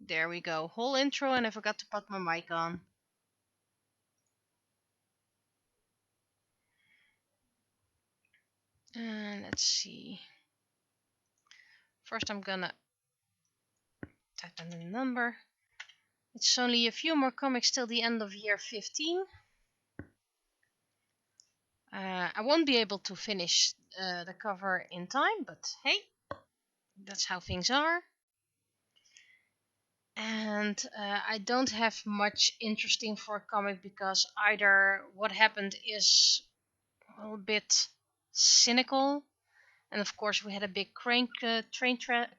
There we go. Whole intro, and I forgot to put my mic on. And let's see. First I'm gonna type in the number. It's only a few more comics till the end of year 15. I won't be able to finish the cover in time, but hey, that's how things are. And I don't have much interesting for a comic because either what happened is a little bit cynical, and of course we had a big train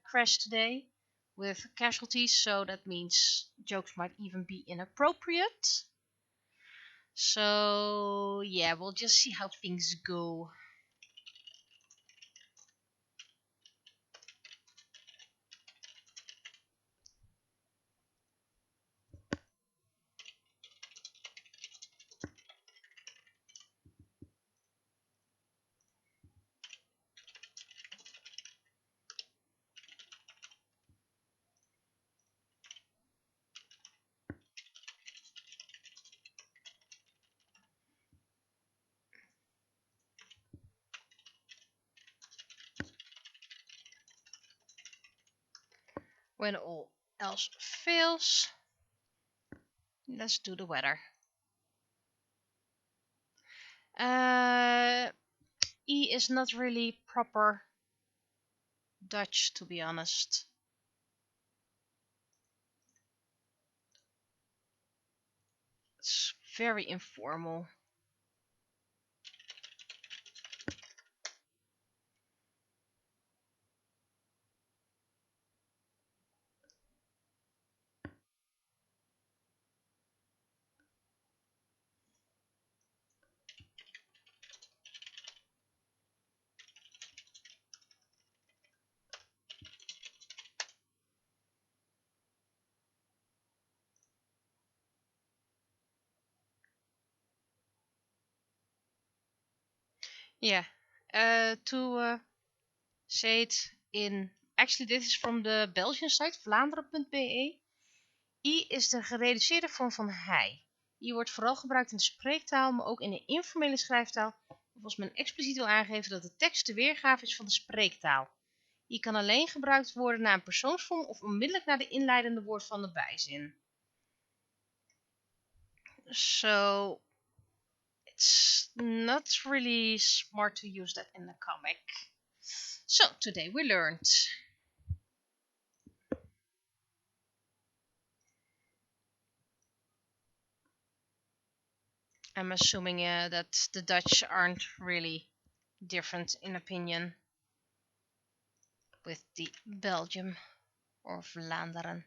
crash today with casualties, so that means jokes might even be inappropriate. So yeah, we'll just see how things go. When all else fails, let's do the weather. E is not really proper Dutch, to be honest. It's very informal. Yeah, to say it in... Actually, this is from the Belgian site, Vlaanderen.be. I is de gereduceerde vorm van hij. I wordt vooral gebruikt in de spreektaal, maar ook in de informele schrijftaal, of als men expliciet wil aangeven dat de tekst de weergave is van de spreektaal. I kan alleen gebruikt worden na een persoonsvorm of onmiddellijk na de inleidende woord van de bijzin. So it's not really smart to use that in the comic. So today we learned. I'm assuming that the Dutch aren't really different in opinion with the Belgium or Vlaanderen.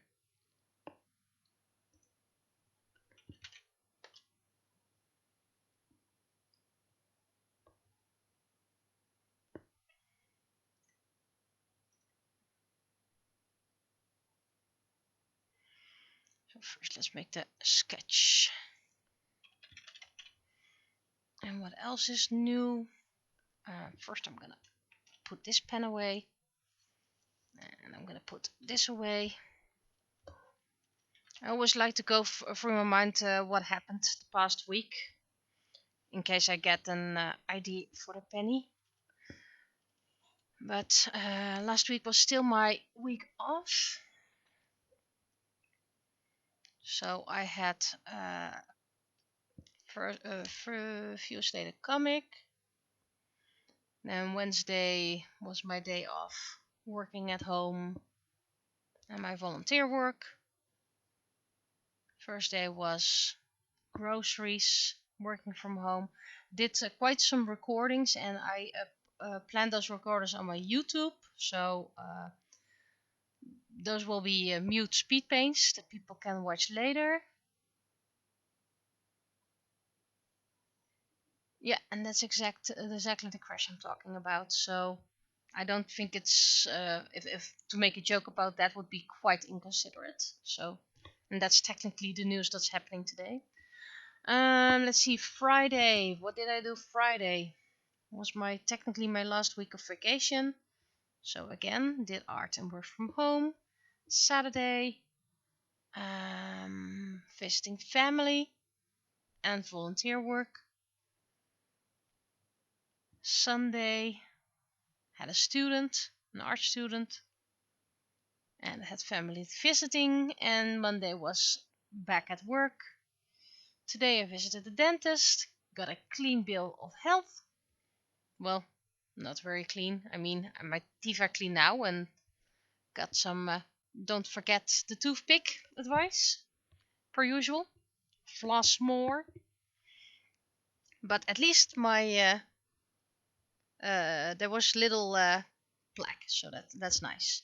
So first let's make the sketch. And what else is new? First I'm gonna put this pen away. And I'm gonna put this away. I always like to go through my mind what happened the past week, in case I get an idea for the penny. But last week was still my week off, so I had Tuesday the comic. Then Wednesday was my day off, working at home and my volunteer work. Thursday was groceries, working from home. Did quite some recordings, and I planned those recordings on my YouTube, so those will be mute speed paints that people can watch later. Yeah, and that's exactly the crash I'm talking about. So I don't think it's if to make a joke about that would be quite inconsiderate. So, and that's technically the news that's happening today. Let's see, Friday. What did I do Friday? Was technically my last week of vacation. So again, did art and work from home. Saturday, visiting family and volunteer work. Sunday had a student, an art student, and had family visiting, and Monday was back at work. Today I visited the dentist, got a clean bill of health. Well, not very clean. I mean, my teeth are clean now, and got some don't forget the toothpick advice, per usual. Floss more. But at least my there was little plaque, so that's nice.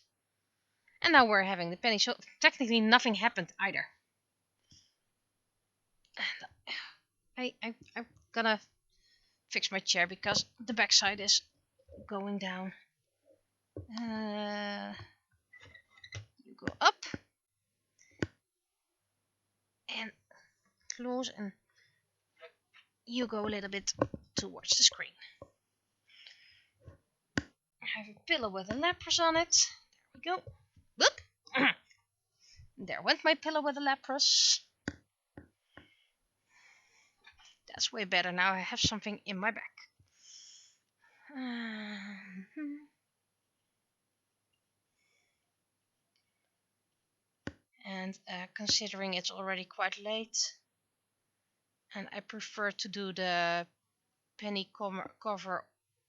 And now we're having the penny, so technically nothing happened either. I'm gonna fix my chair because the backside is going down. You go up and close, and you go a little bit towards the screen. I have a pillow with a lapras on it. There we go. Whoop! There went my pillow with a lapras. That's way better. Now I have something in my back. And considering it's already quite late, and I prefer to do the penny cover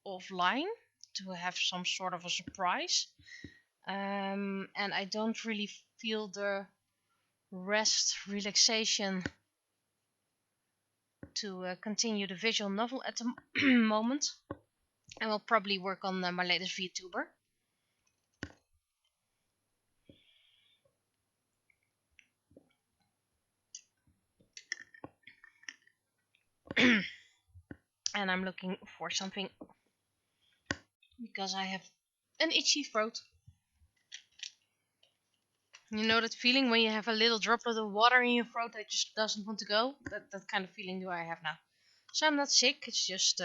offline to have some sort of a surprise. And I don't really feel the relaxation to continue the visual novel at the moment. I will probably work on my latest VTuber. And I'm looking for something because I have an itchy throat. You know that feeling when you have a little droplet of water in your throat that just doesn't want to go? That kind of feeling do I have now. So I'm not sick, it's just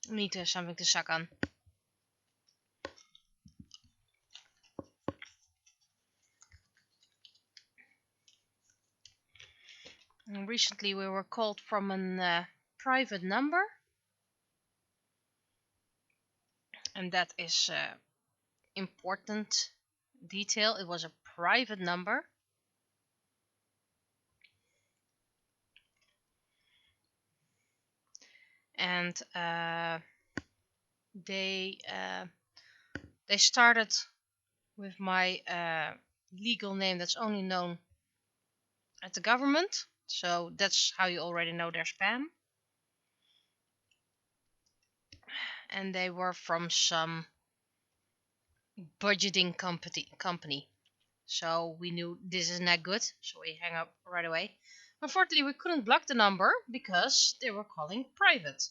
need something to suck on. And recently we were called from a private number. And that is important detail. It was a private number. And they started with my legal name that's only known at the government. So that's how you already know they're spam. And they were from some budgeting company. So we knew this is not good, so we hang up right away. Unfortunately, we couldn't block the number because they were calling private.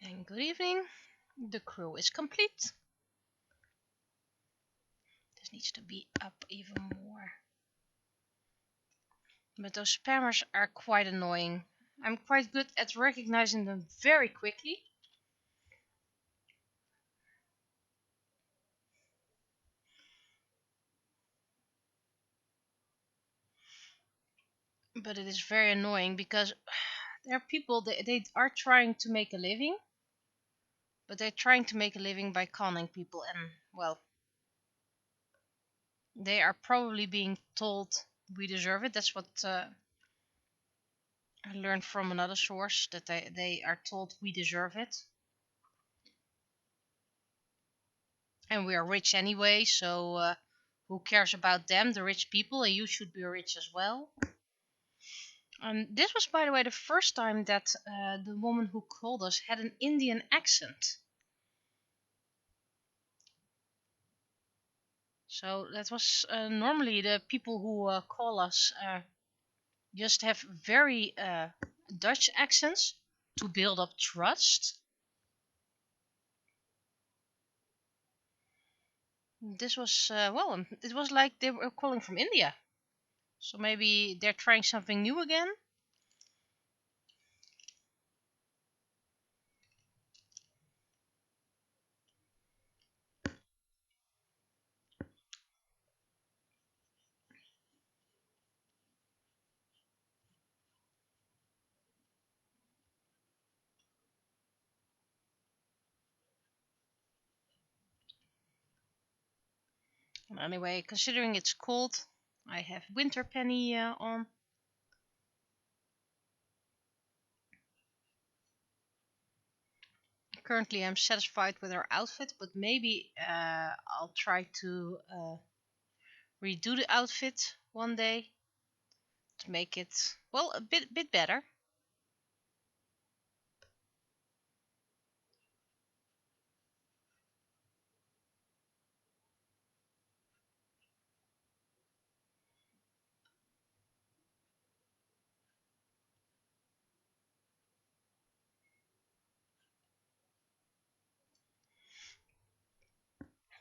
And good evening. The crew is complete. This needs to be up even more. But those spammers are quite annoying. I'm quite good at recognizing them very quickly. But it is very annoying because there are people, they are trying to make a living. But they're trying to make a living by conning people, and, well, they are probably being told we deserve it. That's what I learned from another source, that they are told we deserve it. And we are rich anyway, so who cares about them, the rich people, and you should be rich as well. This was, by the way, the first time that the woman who called us had an Indian accent. So that was normally the people who call us just have very Dutch accents to build up trust. This was, well, it was like they were calling from India. So maybe they're trying something new again. Anyway, considering it's cold, I have winter penny on. Currently I'm satisfied with her outfit, but maybe I'll try to redo the outfit one day to make it, well, a bit better.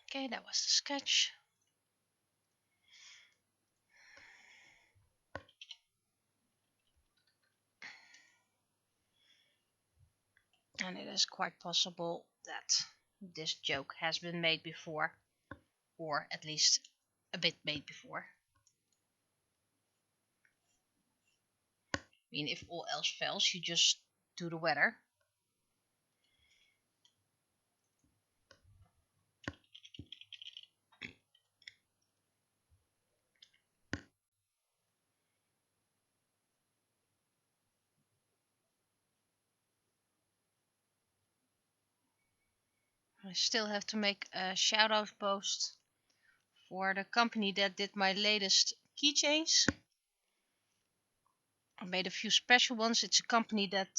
Okay, that was the sketch. And it is quite possible that this joke has been made before, or at least a bit made before. I mean, if all else fails, you just do the weather. I still have to make a shout out post for the company that did my latest keychains. I made a few special ones. It's a company that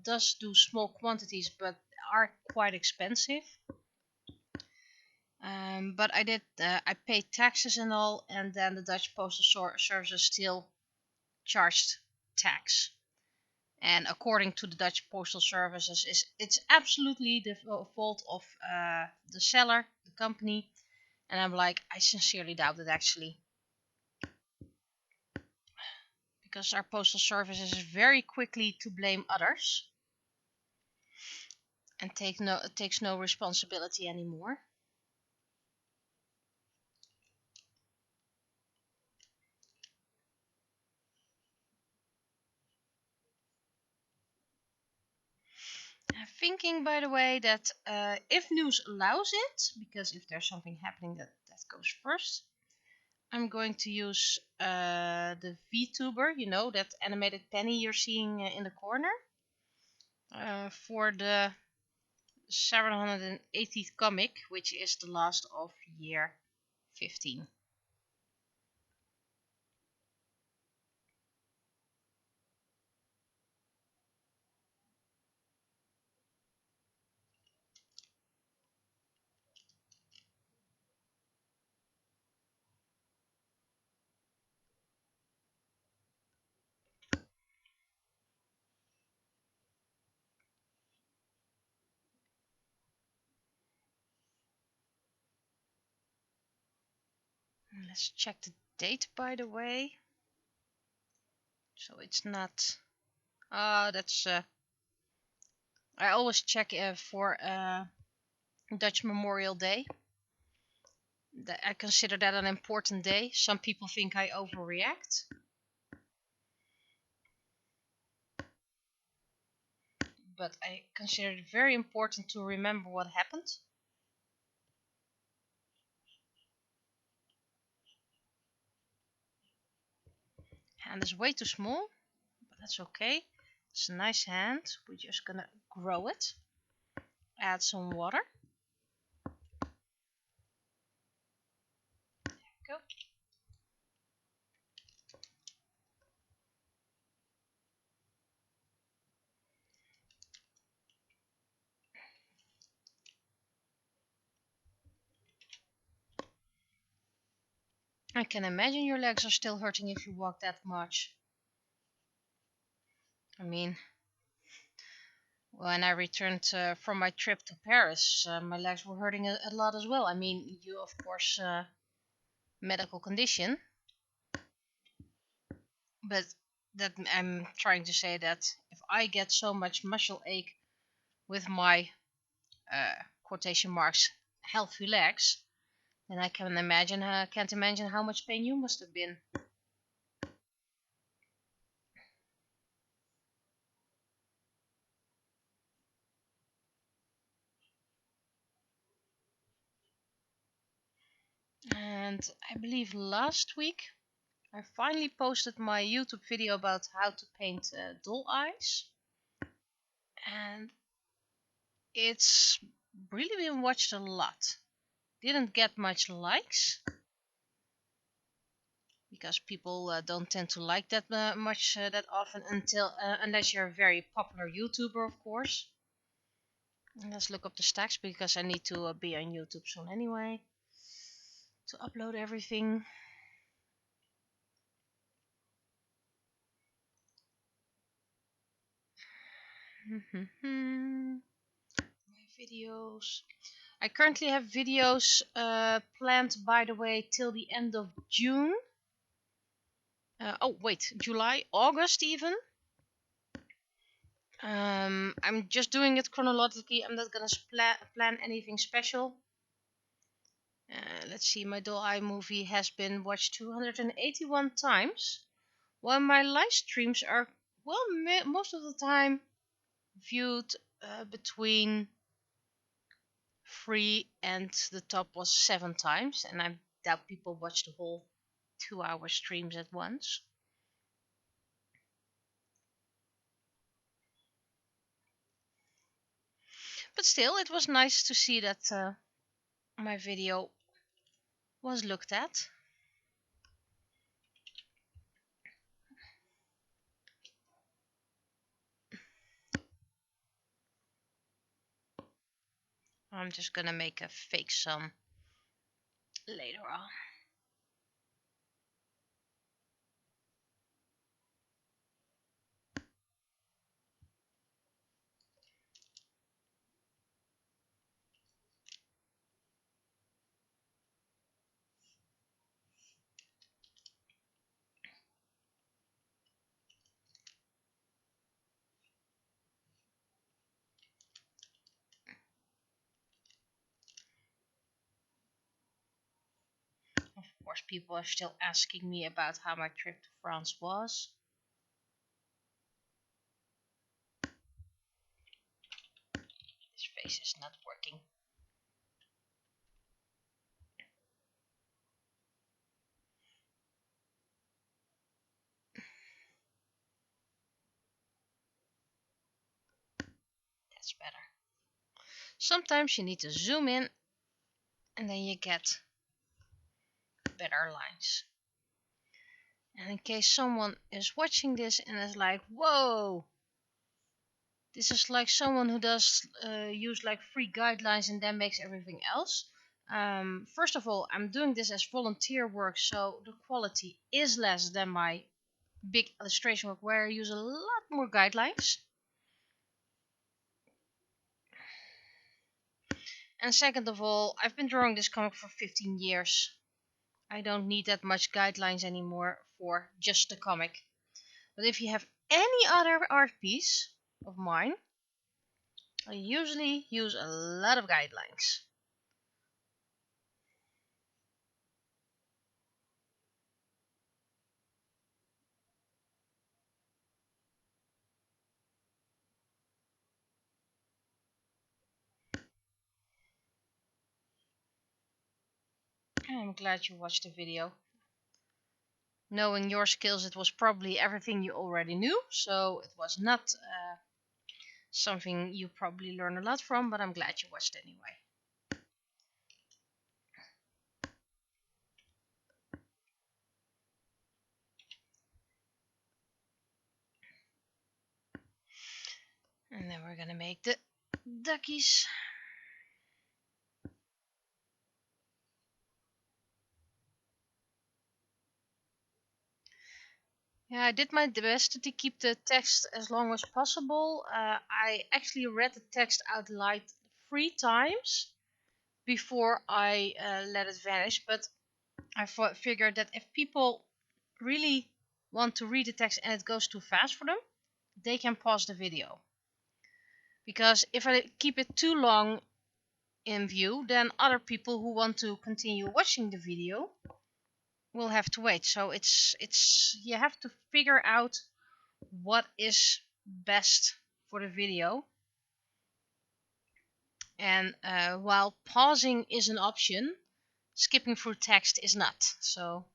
does do small quantities but are quite expensive. But I paid taxes and all, and then the Dutch Postal Services still charged tax. And according to the Dutch Postal Services, it's absolutely the fault of the seller, the company. And I'm like, I sincerely doubt it actually. Because our postal service is very quickly to blame others and takes no responsibility anymore. I'm thinking, by the way, that if news allows it, because if there's something happening that goes first, I'm going to use the VTuber, you know, that animated penny you're seeing in the corner, for the 780th comic, which is the last of year 15. Let's check the date, by the way. So it's not. That's. I always check for Dutch Memorial Day. I consider that an important day. Some people think I overreact. But I consider it very important to remember what happened. Hand is way too small, but that's okay. It's a nice hand. We're just gonna grow it. Add some water. There we go. I can imagine your legs are still hurting if you walk that much. I mean, When I returned from my trip to Paris, my legs were hurting a lot as well. I mean, you of course medical condition, but that I'm trying to say that if I get so much muscle ache with my quotation marks healthy legs, then I can't imagine how much pain you must have been. And I believe last week I finally posted my YouTube video about how to paint doll eyes, and it's really been watched a lot. Didn't get much likes because people don't tend to like that much that often unless you're a very popular YouTuber, of course. And let's look up the stacks because I need to be on YouTube soon anyway to upload everything. My videos. I currently have videos planned, by the way, till the end of June. Oh wait, July, August even. I'm just doing it chronologically. I'm not gonna plan anything special. Let's see, my Doll Eye movie has been watched 281 times, while my live streams are, well, most of the time viewed between 3 and the top was 7 times, and I doubt people watch the whole 2-hour streams at once. But still, it was nice to see that my video was looked at. I'm just gonna make a fake sum later on. Of course, people are still asking me about how my trip to France was. This face is not working. That's better. Sometimes you need to zoom in and then you get better lines. And in case someone is watching this and is like, whoa, this is like someone who does use like free guidelines and then makes everything else. First of all, I'm doing this as volunteer work, so the quality is less than my big illustration work where I use a lot more guidelines. And second of all, I've been drawing this comic for 15 years. I don't need that much guidelines anymore for just the comic. But if you have any other art piece of mine, I usually use a lot of guidelines. I'm glad you watched the video. Knowing your skills, it was probably everything you already knew, so it was not something you probably learned a lot from, but I'm glad you watched anyway. And then we're gonna make the duckies. Yeah, I did my best to keep the text as long as possible. I actually read the text out loud 3 times before I let it vanish, but I figured that if people really want to read the text and it goes too fast for them, they can pause the video. Because if I keep it too long in view, then other people who want to continue watching the video will have to wait. So it's you have to figure out what is best for the video. And while pausing is an option, skipping through text is not. So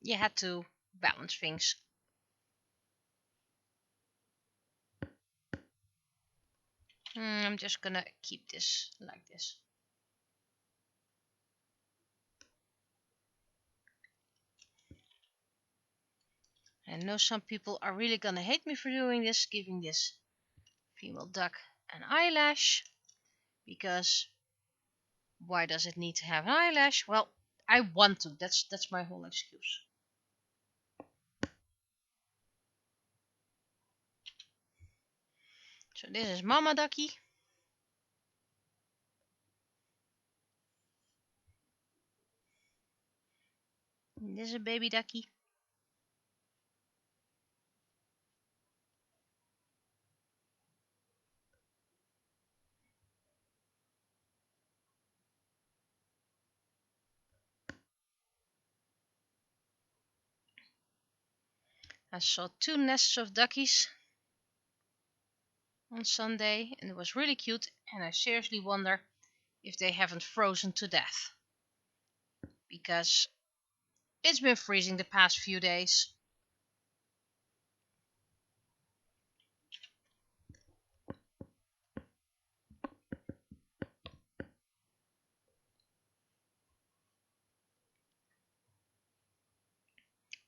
you had to balance things. I'm just gonna keep this like this. I know some people are really gonna hate me for doing this, giving this female duck an eyelash, because why does it need to have an eyelash? Well, I want to. That's my whole excuse. So this is Mama Ducky. And this is a baby ducky. I saw 2 nests of duckies on Sunday and it was really cute, and I seriously wonder if they haven't frozen to death, because it's been freezing the past few days.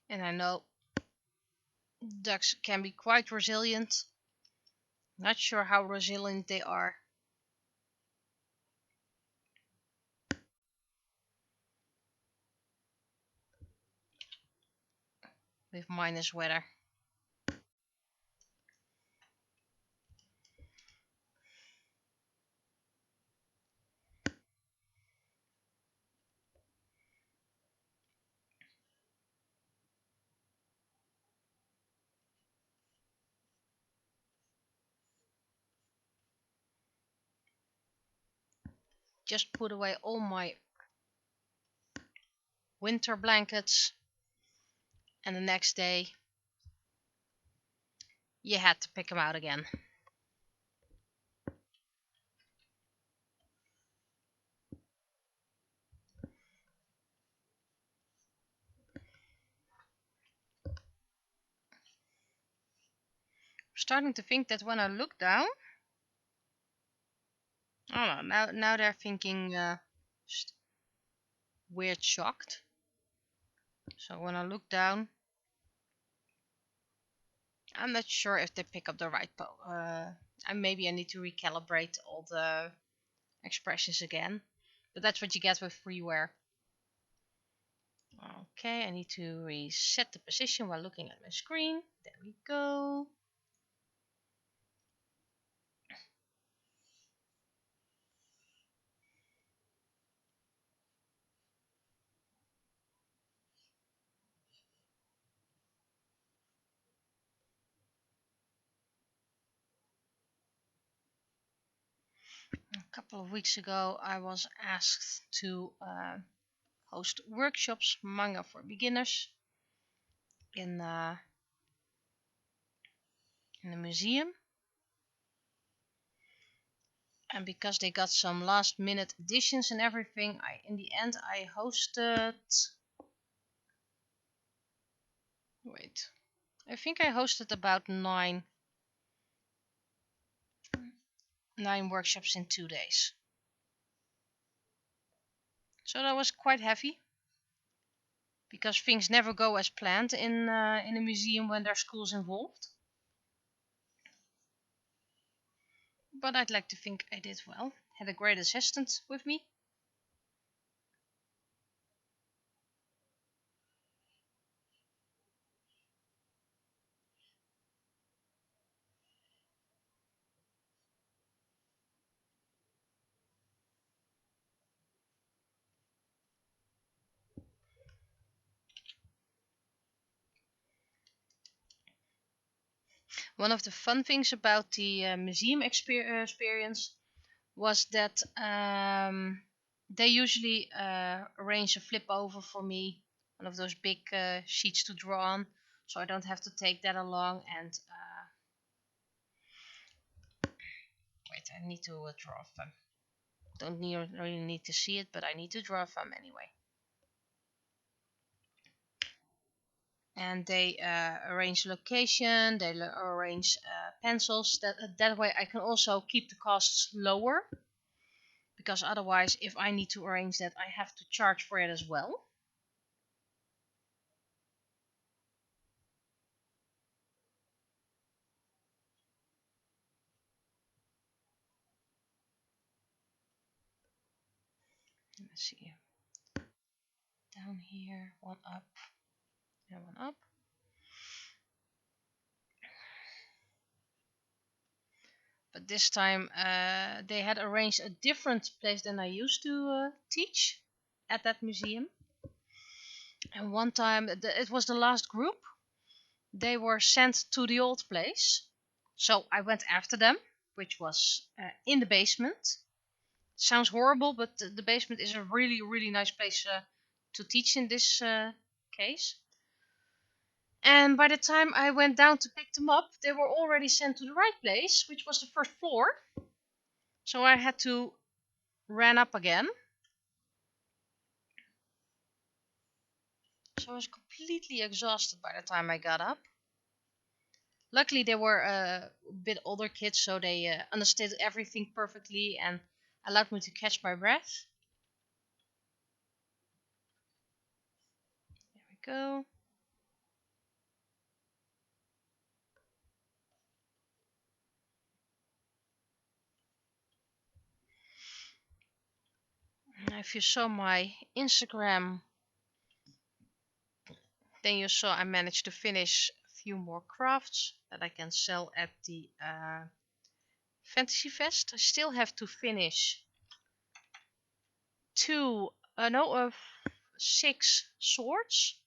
And I know ducks can be quite resilient. Not sure how resilient they are with minus weather. Just put away all my winter blankets, and the next day you had to pick them out again. I'm starting to think that when I look down, I don't know, now they're thinking weird shocked. So when I look down, I'm not sure if they pick up the right and maybe I need to recalibrate all the expressions again. But that's what you get with freeware. Okay, I need to reset the position while looking at my screen. There we go. A couple of weeks ago, I was asked to host workshops, manga for beginners, in the museum. And because they got some last minute additions and everything, in the end I hosted. Wait, I think I hosted about nine workshops in 2 days. So that was quite heavy, because things never go as planned in a museum when there's schools involved. But I'd like to think I did well. Had a great assistant with me. One of the fun things about the museum experience was that they usually arrange a flip over for me, one of those big sheets to draw on, so I don't have to take that along. And wait, I need to draw a thumb. Don't really need to see it, but I need to draw a thumb anyway. And they arrange location, they arrange pencils. That way I can also keep the costs lower, because otherwise if I need to arrange that I have to charge for it as well. Let's see, down here, one up and one up. But this time they had arranged a different place than I used to teach at that museum. And one time, it was the last group, they were sent to the old place. So I went after them, which was in the basement. Sounds horrible, but the basement is a really, really nice place to teach in this case. And by the time I went down to pick them up, they were already sent to the right place, which was the first floor. So I had to run up again. So I was completely exhausted by the time I got up. Luckily, they were a bit older kids, so they understood everything perfectly and allowed me to catch my breath. There we go. Now, if you saw my Instagram, then you saw I managed to finish a few more crafts that I can sell at the Fantasy Fest. I still have to finish 6 swords.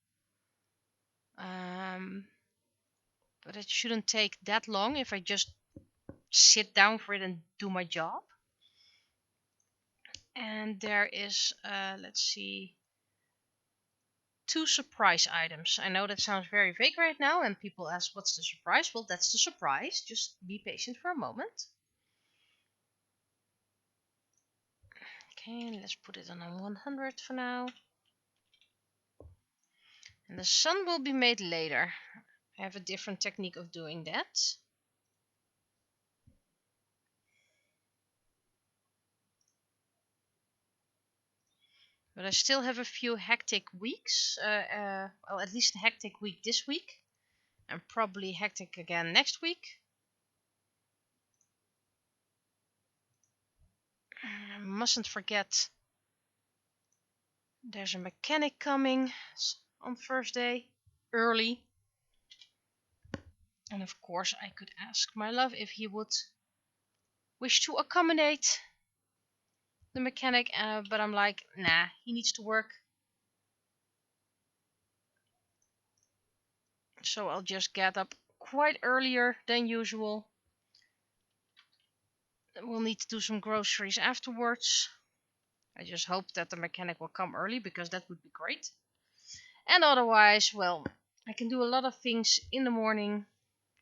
But it shouldn't take that long if I just sit down for it and do my job. And there is, let's see, 2 surprise items. I know that sounds very vague right now, and people ask, what's the surprise? Well, that's the surprise. Just be patient for a moment. Okay, let's put it on 100 for now. And the sun will be made later. I have a different technique of doing that. But I still have a few hectic weeks. Well, at least a hectic week this week. And probably hectic again next week. I mustn't forget there's a mechanic coming on Thursday, early. And of course I could ask my love if he would wish to accommodate the mechanic, but I'm like, nah, he needs to work. So I'll just get up quite earlier than usual. We'll need to do some groceries afterwards. I just hope that the mechanic will come early, because that would be great. And otherwise, well, I can do a lot of things in the morning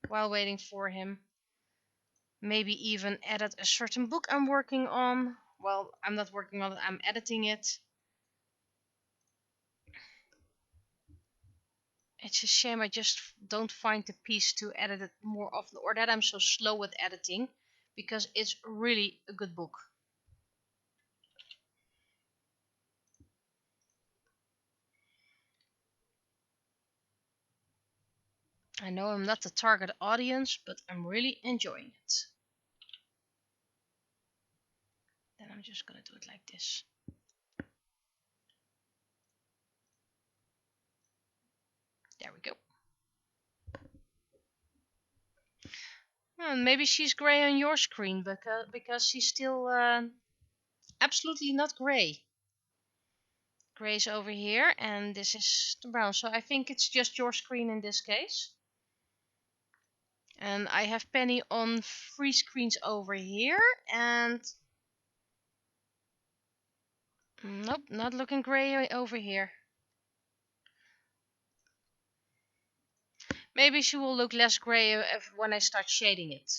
while waiting for him. Maybe even edit a certain book I'm working on. Well, I'm not working on it, I'm editing it. It's a shame I just don't find the piece to edit it more often, or that I'm so slow with editing, because it's really a good book. I know I'm not the target audience, but I'm really enjoying it. Then I'm just gonna do it like this. There we go. Maybe she's grey on your screen, because she's still absolutely not grey. Grey's over here, and this is the brown. So I think it's just your screen in this case. And I have Penny on 3 screens over here, and nope, not looking grey over here. Maybe she will look less grey when I start shading it.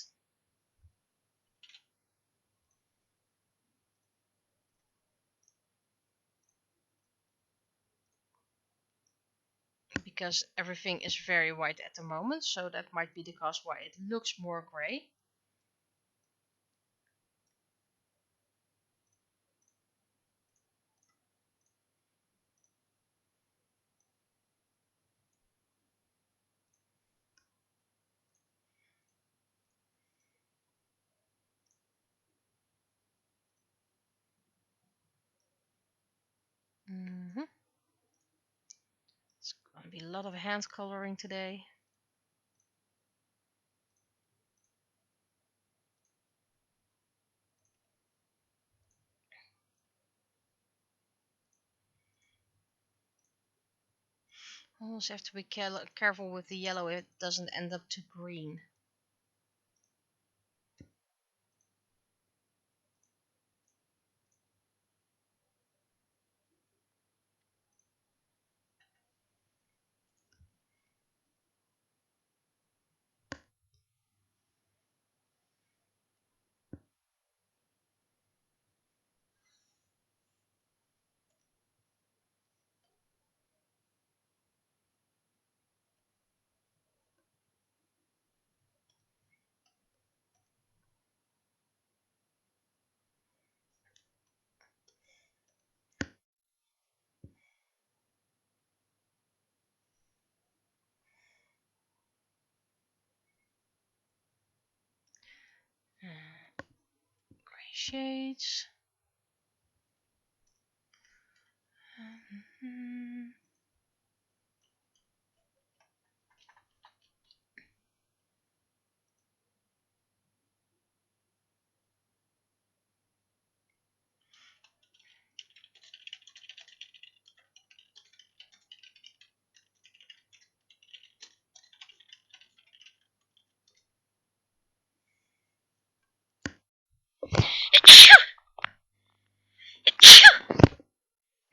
Because everything is very white at the moment, so that might be the cause why it looks more grey. It's gonna be a lot of hand coloring today. Almost have to be careful with the yellow, it doesn't end up too green. Gray shades.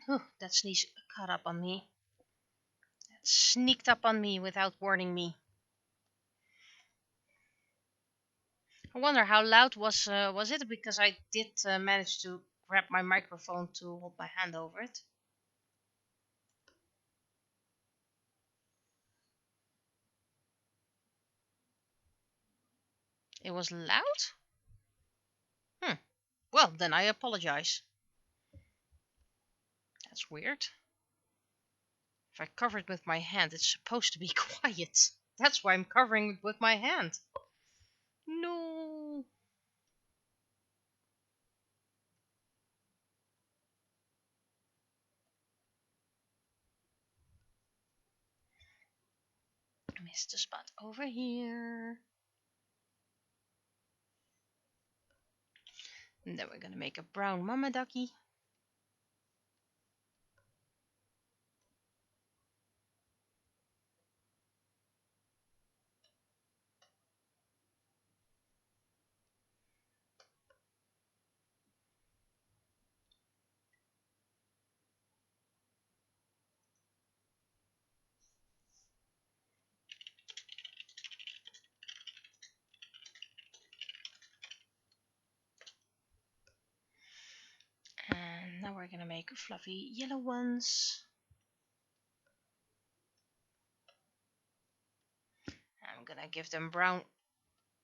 Oh, that sneeze caught up on me. That sneaked up on me without warning me. I wonder how loud was it, because I did manage to grab my microphone to hold my hand over it. It was loud? Well, then I apologize. That's weird. If I cover it with my hand, it's supposed to be quiet. That's why I'm covering it with my hand. No. Missed a spot over here. And then we're gonna make a brown mama ducky. And now we're gonna make fluffy yellow ones. I'm gonna give them brown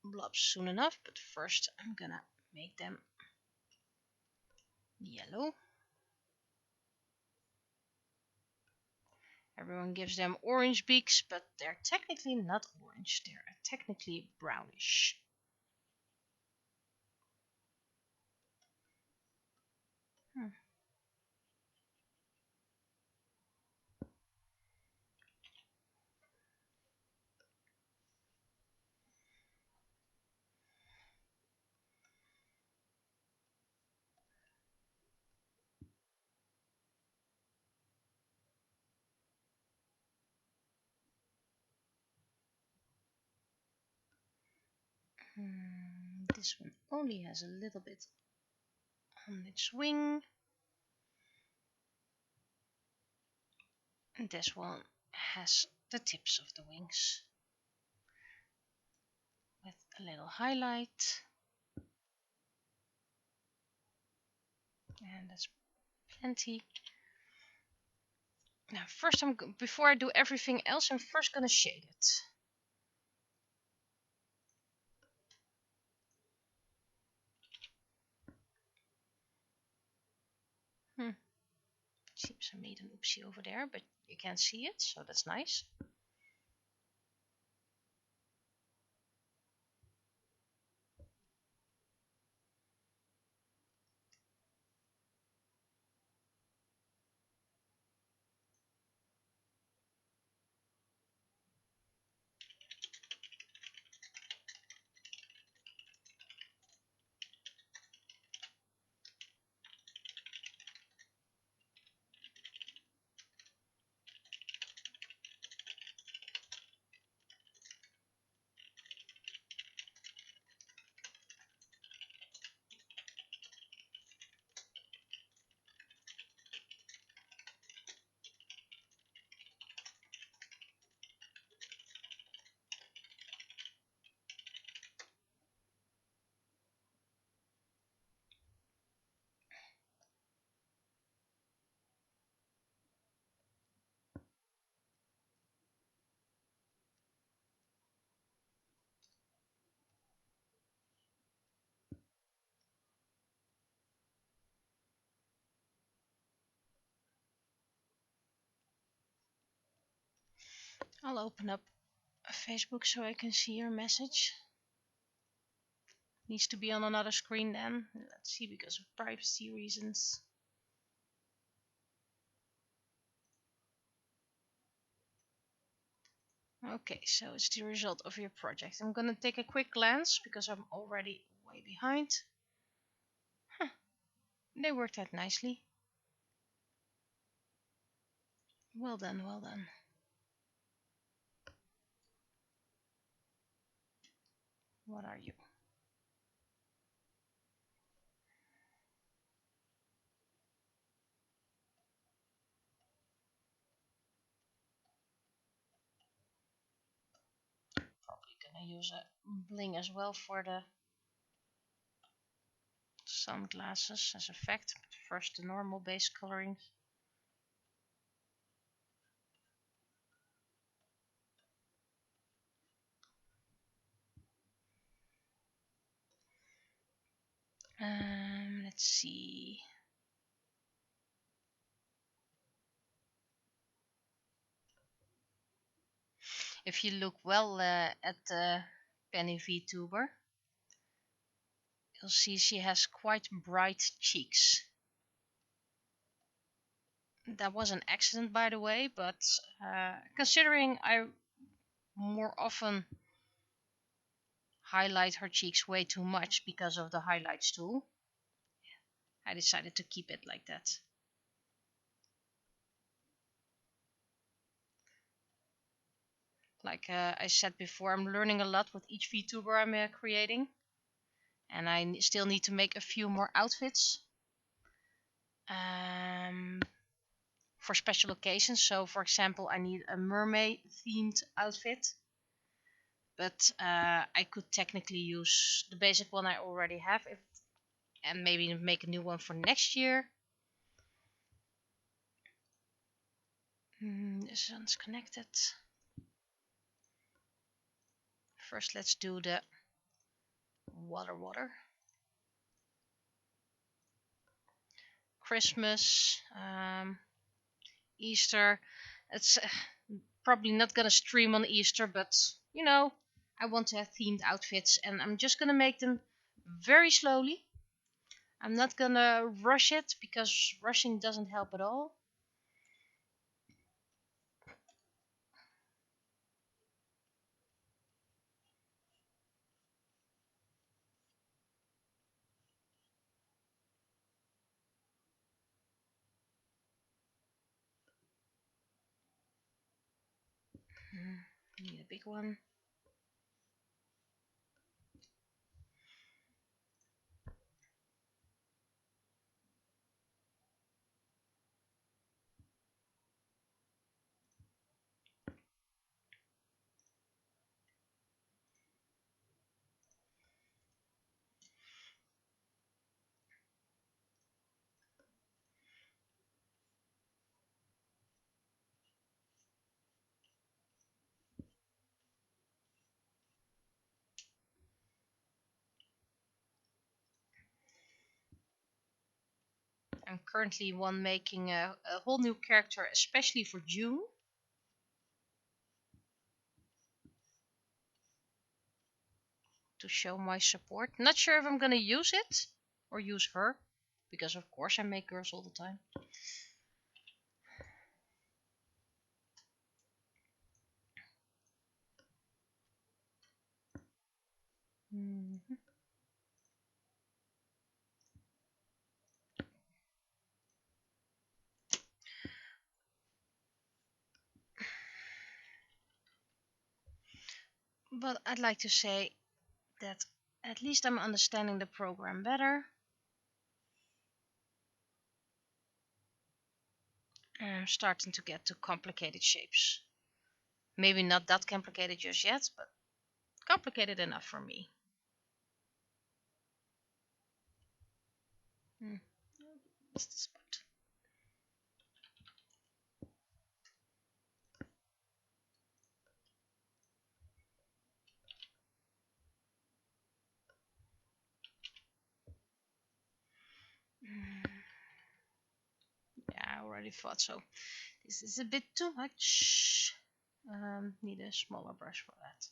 blobs soon enough, but first I'm gonna make them yellow. Everyone gives them orange beaks, but they're technically not orange, they're technically brownish. This one only has a little bit on its wing. And this one has the tips of the wings with a little highlight. And that's plenty. Now first before I do everything else, I'm first gonna shade it. Seems I made an oopsie over there, but you can't see it, so that's nice. I'll open up Facebook so I can see your message. Needs to be on another screen then. Let's see, because of privacy reasons. Okay, so it's the result of your project. I'm gonna take a quick glance because I'm already way behind. They worked out nicely. Well done, well done. What are you? Probably gonna use a bling as well for the sunglasses as effect. But first the normal base colorings. Let's see. If you look well at the Penny VTuber, you'll see she has quite bright cheeks. That was an accident, by the way, but considering I more often highlight her cheeks way too much because of the highlights tool, I decided to keep it like that. Like I said before, I'm learning a lot with each VTuber I'm creating, and I still need to make a few more outfits for special occasions. So for example, I need a mermaid themed outfit, but I could technically use the basic one I already have and maybe make a new one for next year. This one's connected. First, let's do the water. Christmas, Easter. It's probably not gonna stream on Easter, but you know, I want to have themed outfits, and I'm just gonna make them very slowly. I'm not gonna rush it because rushing doesn't help at all. Need a big one. I'm currently making a whole new character, especially for June. To show my support. Not sure if I'm gonna use it or use her, because of course I make girls all the time. But I'd like to say that at least I'm understanding the program better. And I'm starting to get to complicated shapes. Maybe not that complicated just yet, but complicated enough for me. What's this spot? Yeah, I already thought so. This is a bit too much. Need a smaller brush for that.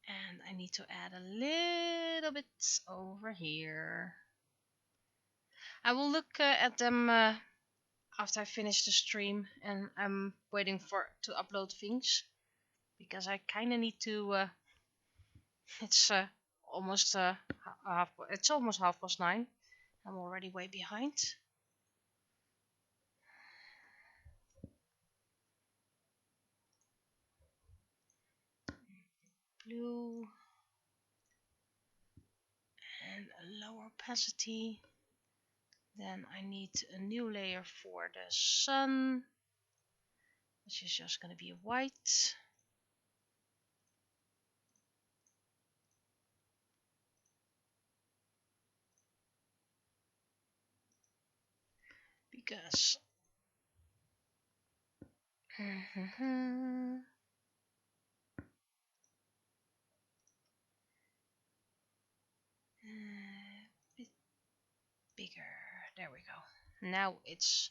And I need to add a little bit over here. I will look at them after I finish the stream, and I'm waiting to upload things because I kind of need to. It's almost It's almost 9:30. I'm already way behind. Blue and a lower opacity. Then I need a new layer for the sun, which is just going to be white. Because a bit bigger. There we go. Now it's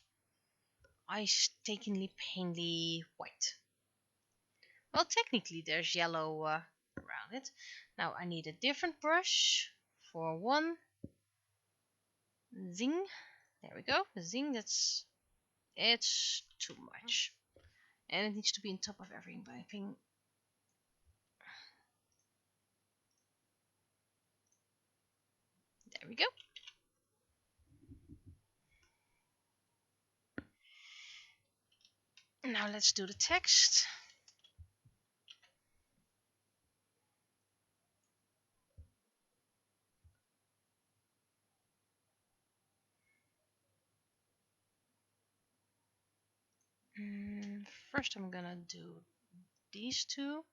painstakingly white. Well, technically there's yellow around it. Now I need a different brush for one. Zing. There we go. Zing. It's too much. And it needs to be on top of everything. There we go. Now let's do the text. First I'm gonna do these two.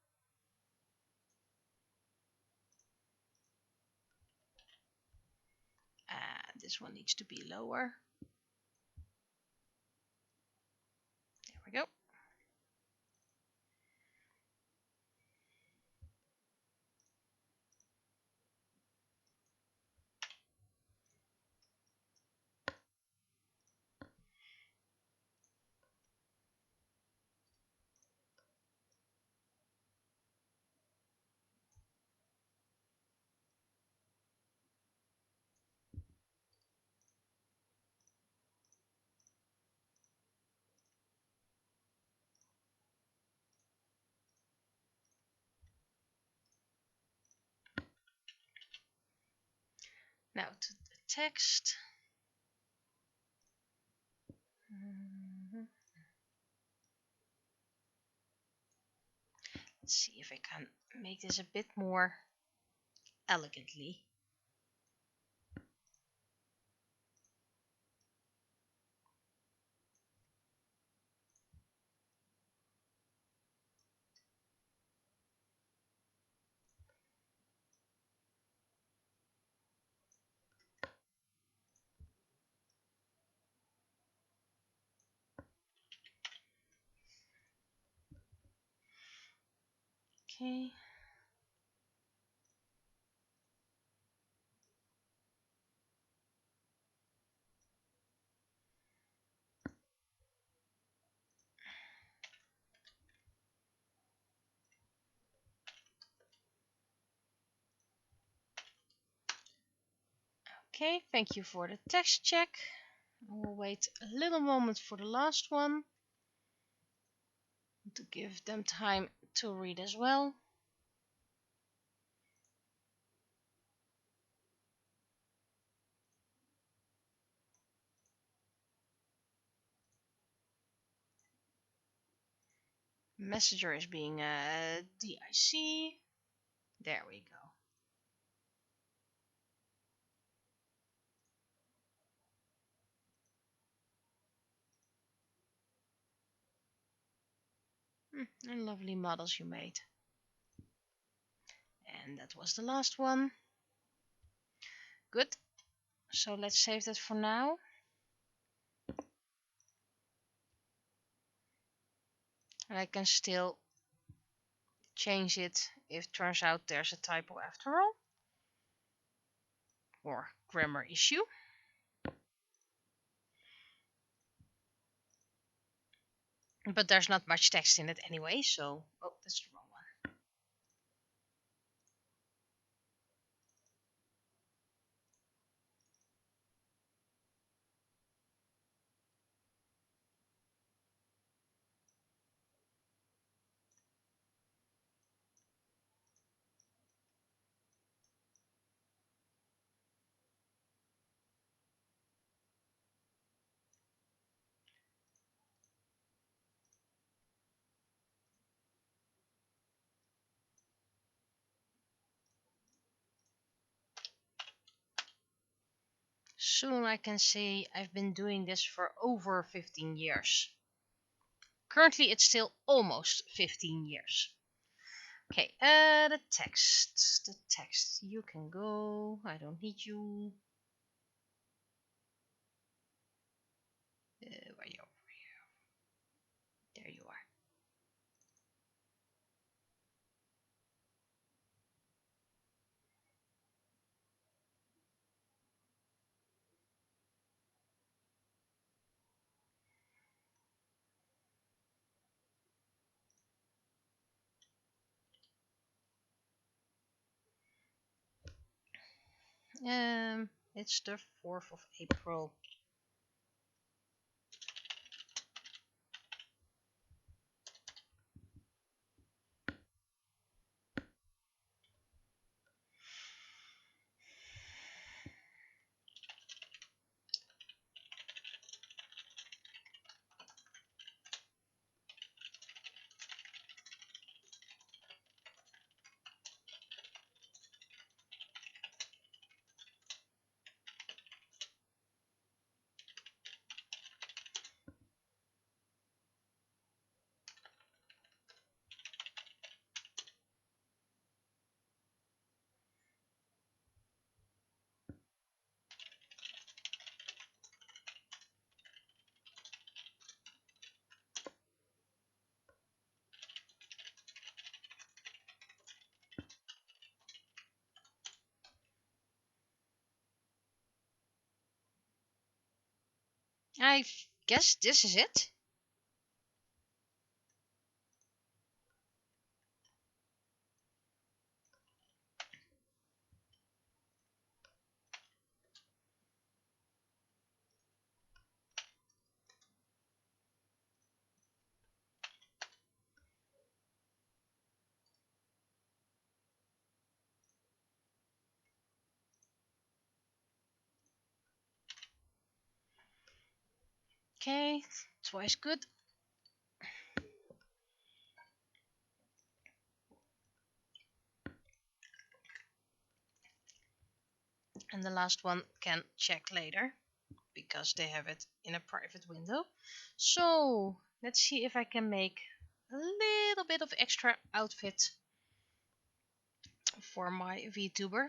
This one needs to be lower. There we go. Now to the text. Let's see if I can make this a bit more elegantly. Okay. Okay, thank you for the text check. I will wait a little moment for the last one to give them time to read as well. Messenger is being DIC. There we go. And lovely models you made. And that was the last one. Good. So let's save that for now. And I can still change it if it turns out there's a typo after all. Or grammar issue. But there's not much text in it anyway, so... Oh, that's the wrong one. Soon I can say I've been doing this for over 15 years. Currently it's still almost 15 years. Okay, the text. The text. You can go. I don't need you. Where are you? There you are. It's the 4th of April. I guess this is it. Okay, twice good. And the last one can check later, because they have it in a private window. So, let's see if I can make a little bit of extra outfit for my VTuber.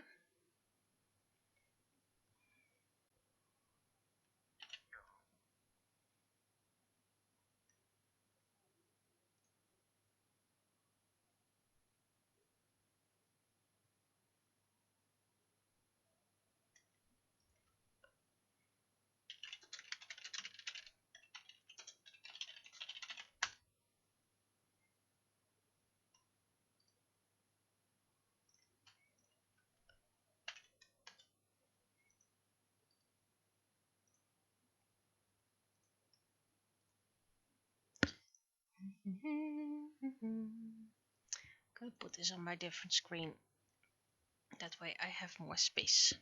Gonna put this on my different screen. That way I have more space.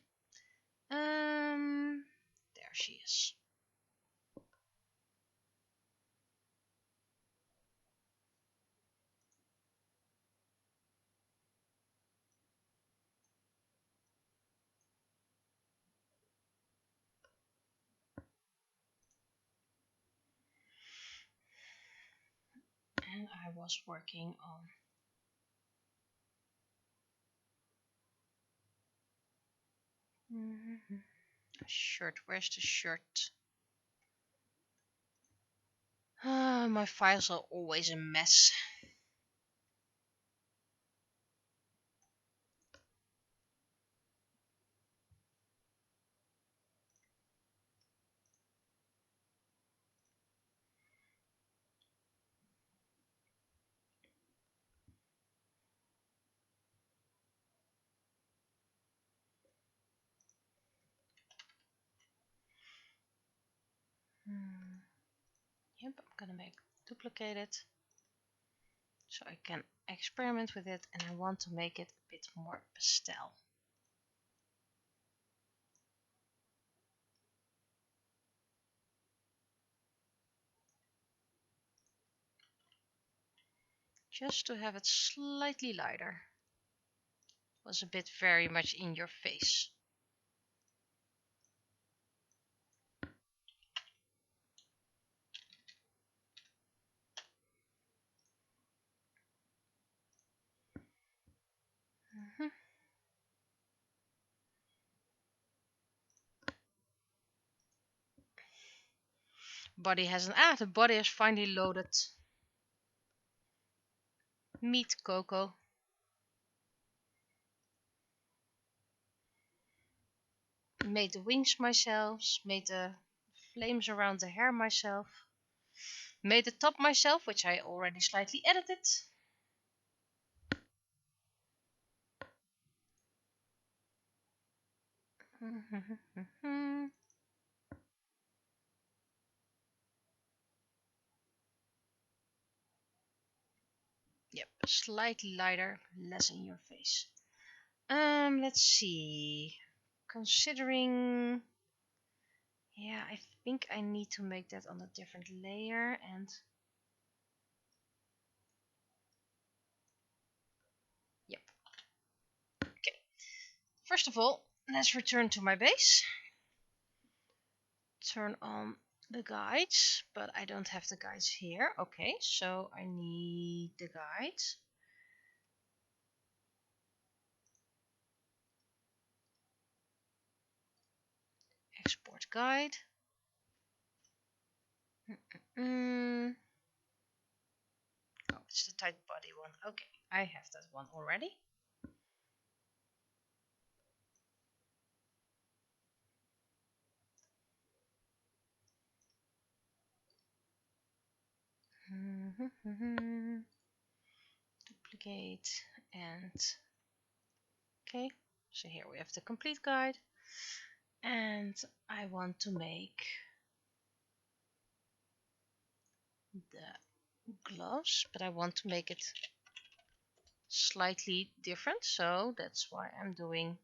There she is. And I was working on a shirt. Where's the shirt? My files are always a mess. Yep, I'm gonna duplicate it so I can experiment with it, and I want to make it a bit more pastel. Just to have it slightly lighter. Was a bit very much in your face. Body has the body is finally loaded. Meet Coco. Made the wings myself, made the flames around the hair myself, made the top myself, which I already slightly edited. Yep, slightly lighter, less in your face. Let's see. Considering, yeah, I think I need to make that on a different layer, and yep. Okay. First of all, let's return to my base. Turn on the guides, but I don't have the guides here. Okay, so I need the guides. Export guide. Oh, it's the tight body one. Okay, I have that one already. Duplicate and okay, so here we have the complete guide, and I want to make the gloves, but I want to make it slightly different, so that's why I'm doing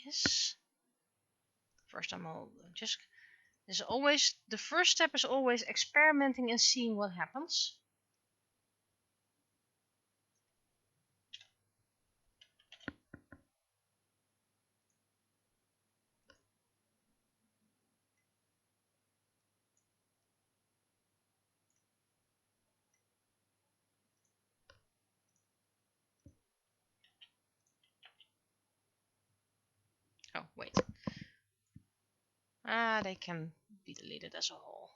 this. First there's always, the first step is always experimenting and seeing what happens. Oh, wait. They can be deleted as a whole.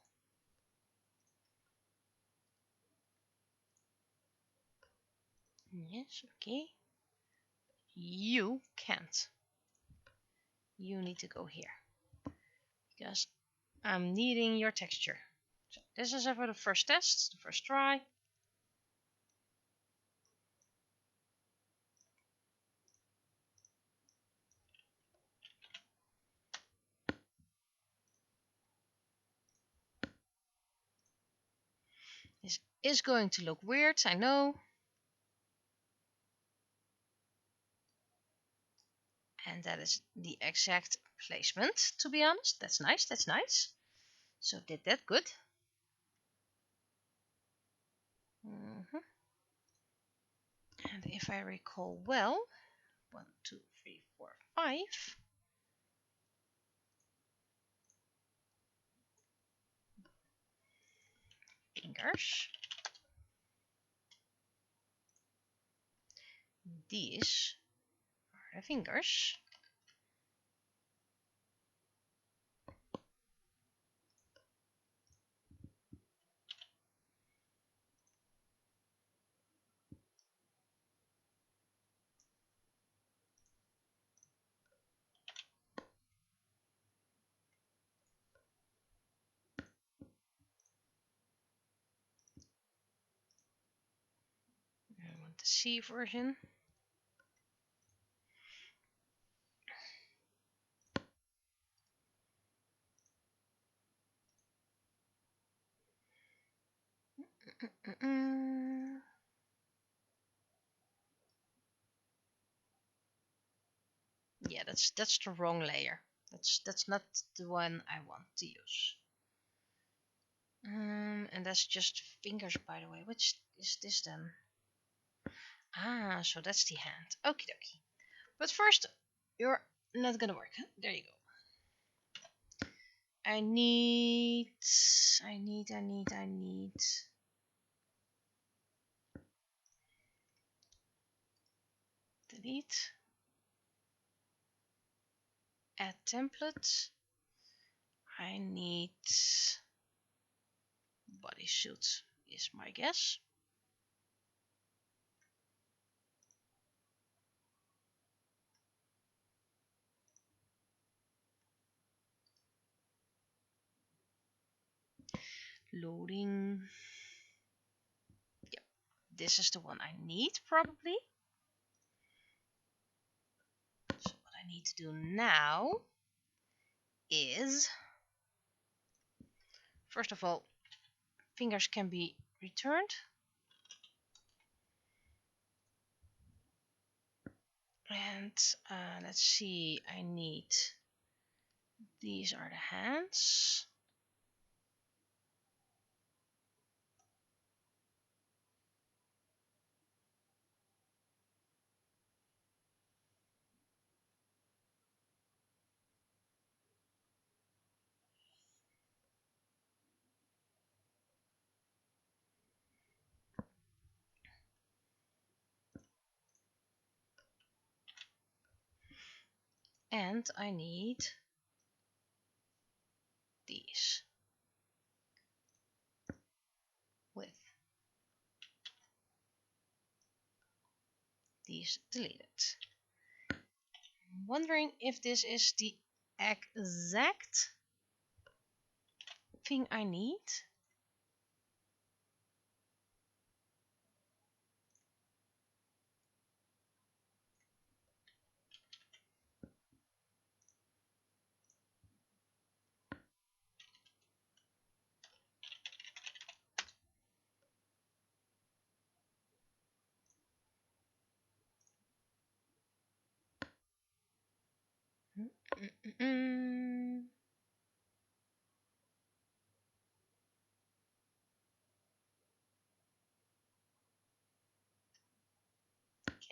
Yes, okay. You can't. You need to go here. Because I'm needing your texture. So this is for the first test, the first try. is going to look weird, I know. And that is the exact placement, to be honest. That's nice, that's nice. So did that good. And if I recall well, 1, 2, 3, 4, 5. Fingers. These are the fingers. I want the C version. Yeah, that's the wrong layer. That's not the one I want to use. And that's just fingers, by the way. Which is this then? Ah, so that's the hand. Okie dokie. But first, you're not gonna work. Huh? There you go. I need. Delete. Add template. I need bodysuit is my guess. Loading. Yep, this is the one I need probably. So what I need to do now is, first of all, fingers can be returned. And let's see, I need, these are the hands. And I need these with these deleted. I'm wondering if this is the exact thing I need.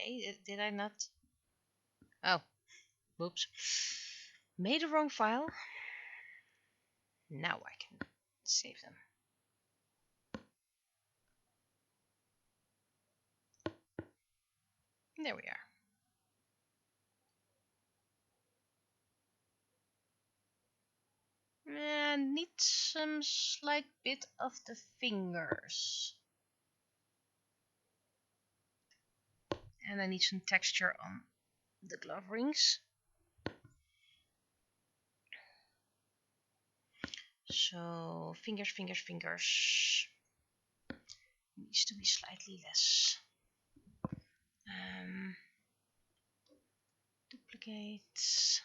Okay, did I not? Oh, whoops. Made a wrong file. Now I can save them. There we are. And need some slight bit of the fingers. And I need some texture on the glove rings. So fingers. Needs to be slightly less. Duplicate.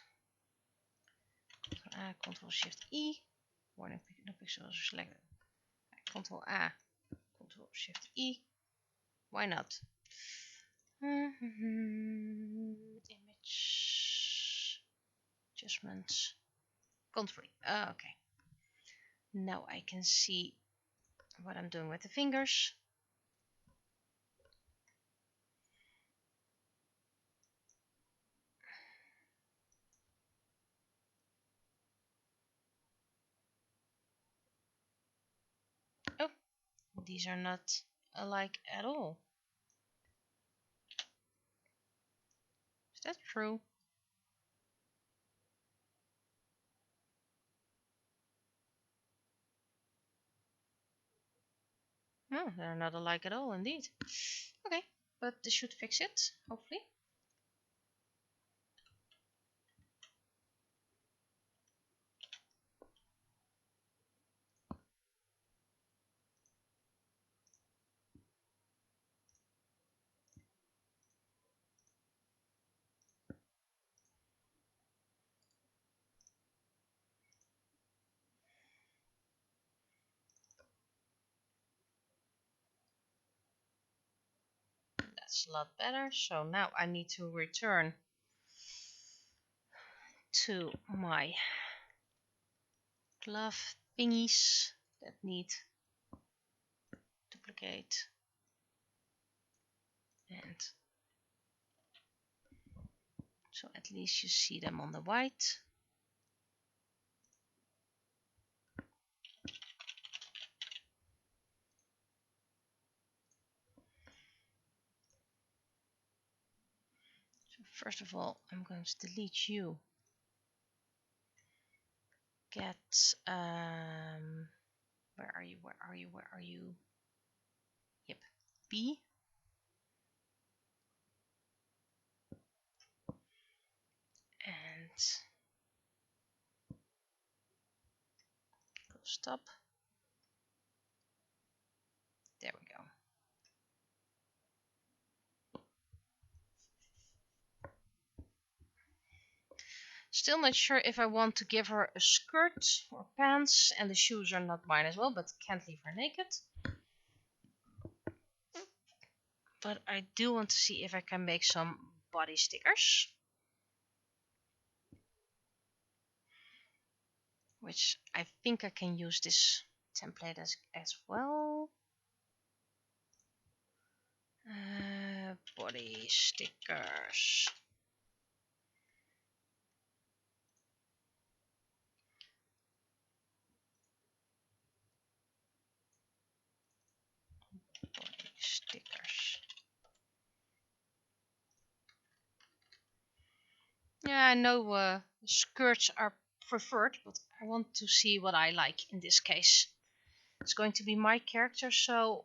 Ctrl A, Ctrl Shift E. No pixels selected. Ctrl A, Ctrl Control Shift E. Why not? Image adjustments. Control. Okay. Now I can see what I'm doing with the fingers. Oh, these are not alike at all. Is that true? No, they're not alike at all indeed. Okay, but this should fix it, hopefully. That's a lot better. So now I need to return to my glove thingies that need duplicate and so at least you see them on the white. So first of all, I'm going to delete you. Get where are you? Where are you? Where are you? Yep, B. And go stop. There we go. Still not sure if I want to give her a skirt or pants, and the shoes are not mine as well, but can't leave her naked. But I do want to see if I can make some body stickers, which I think I can use this template as well. Body stickers. Body stickers. Yeah, I know skirts are preferred, but I want to see what I like in this case. It's going to be my character, so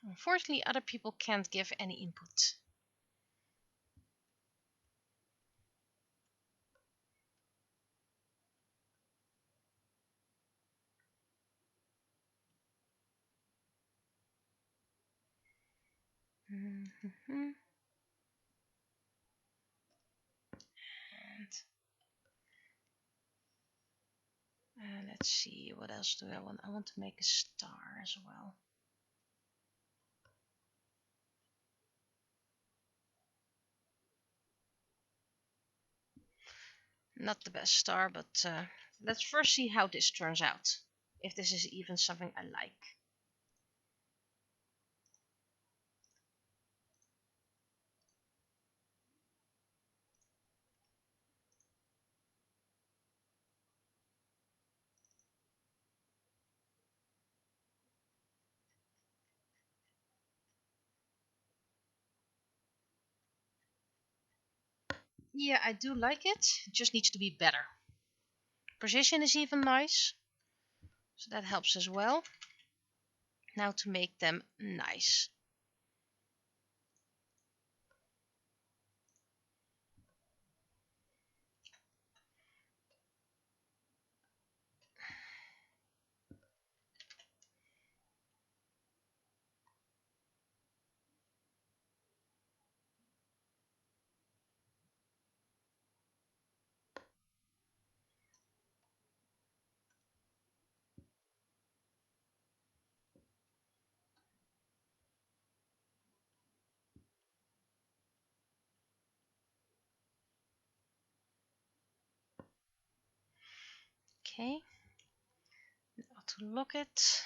unfortunately other people can't give any input. And let's see, what else do I want? I want to make a star as well. Not the best star, but let's first see how this turns out. If this is even something I like. Yeah, I do like it. It just needs to be better. Precision is even nice, so that helps as well. Now to make them nice. Okay. Now to lock it.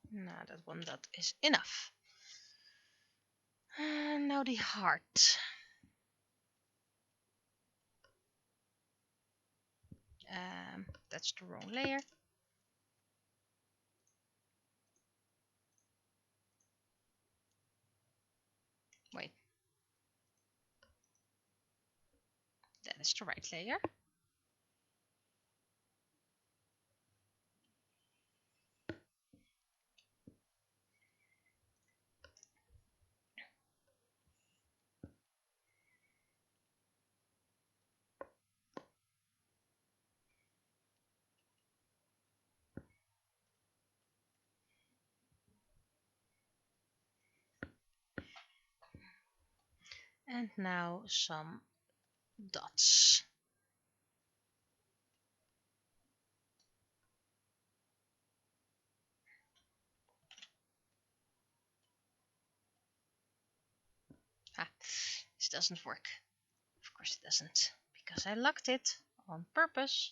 Now that is enough. And now the heart. That's the wrong layer. Wait. That is the right layer. And now some dots. This doesn't work. Of course it doesn't, because I locked it on purpose.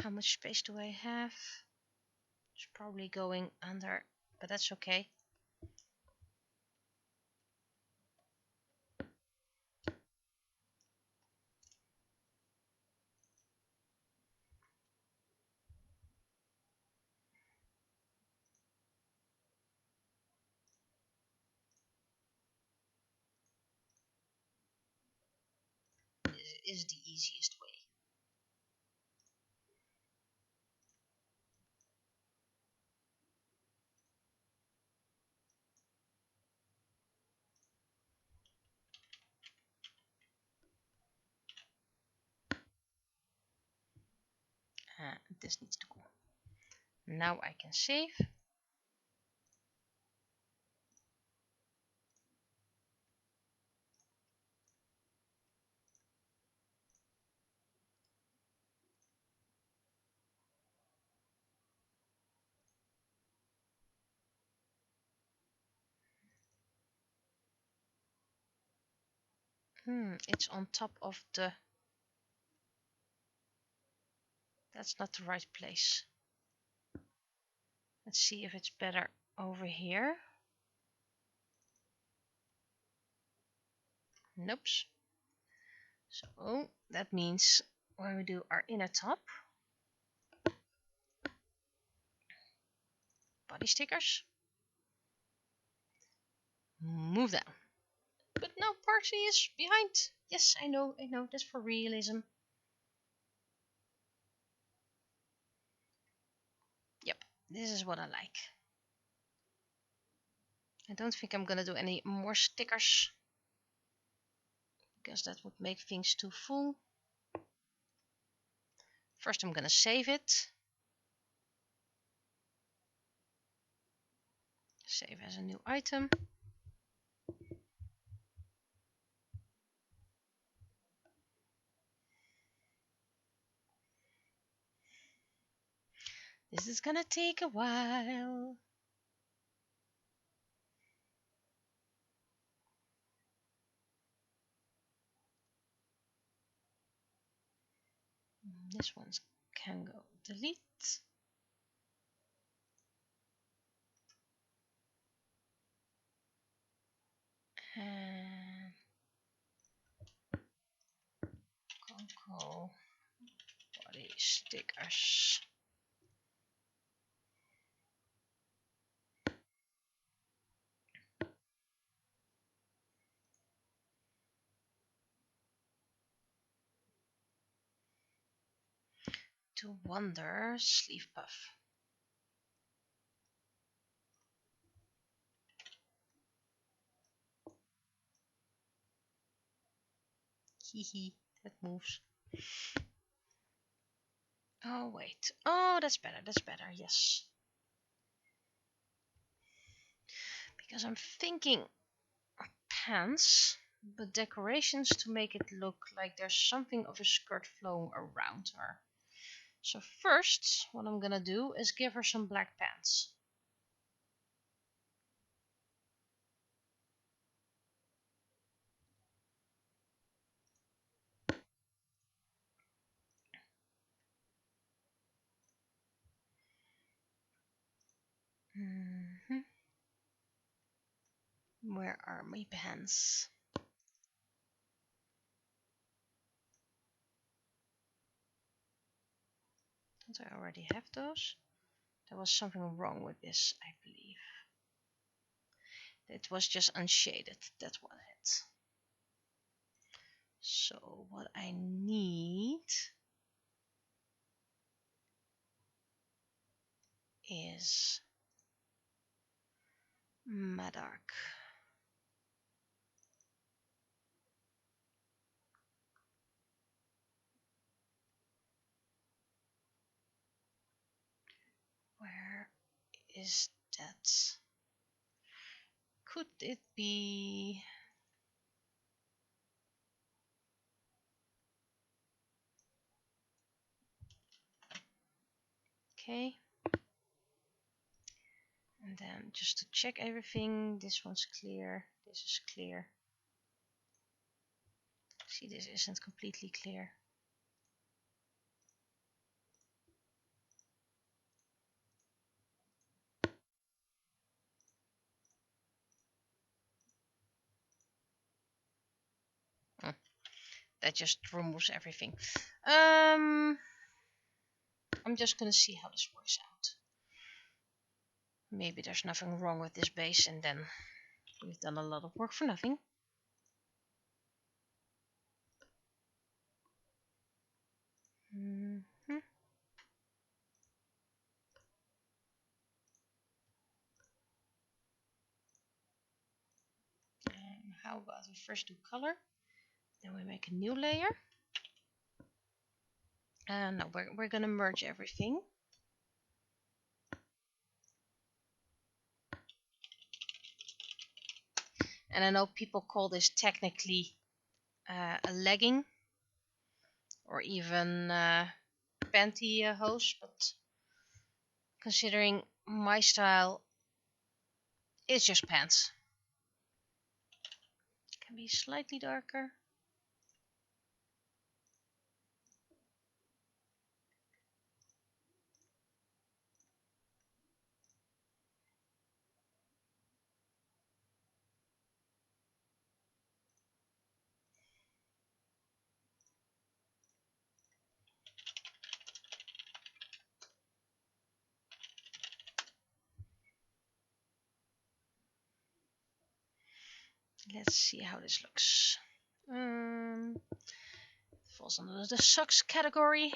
How much space do I have? It's probably going under, but that's okay. This is the easiest way. This needs to go. Now I can save. It's on top of the... That's not the right place. Let's see if it's better over here. Nope. So that means when we do our inner top, body stickers, move down. But now Party is behind. Yes, I know, that's for realism. Yep, this is what I like. I don't think I'm gonna do any more stickers, because that would make things too full. First I'm gonna save it. Save as a new item. This is gonna take a while. This one can go delete. And Coco body stickers. to wonder, sleeve puff. Hehe, that moves. Oh wait, oh that's better, yes. Because I'm thinking pants, but decorations to make it look like there's something of a skirt flowing around her. So first, what I'm gonna do is give her some black pants. Where are my pants? Don't I already have those? There was something wrong with this, I believe. It was just unshaded, that's what it. So what I need is Madark. Where is that? Could it be? Okay. And then just to check everything, this one's clear, this is clear. See, this isn't completely clear. That just removes everything. I'm just gonna see how this works out. Maybe there's nothing wrong with this base and then we've done a lot of work for nothing. How about we first do color, then we make a new layer. And now we're gonna merge everything. And I know people call this technically a legging or even pantyhose, but considering my style, it's just pants. Can be slightly darker. Let's see how this looks. Falls under the socks category.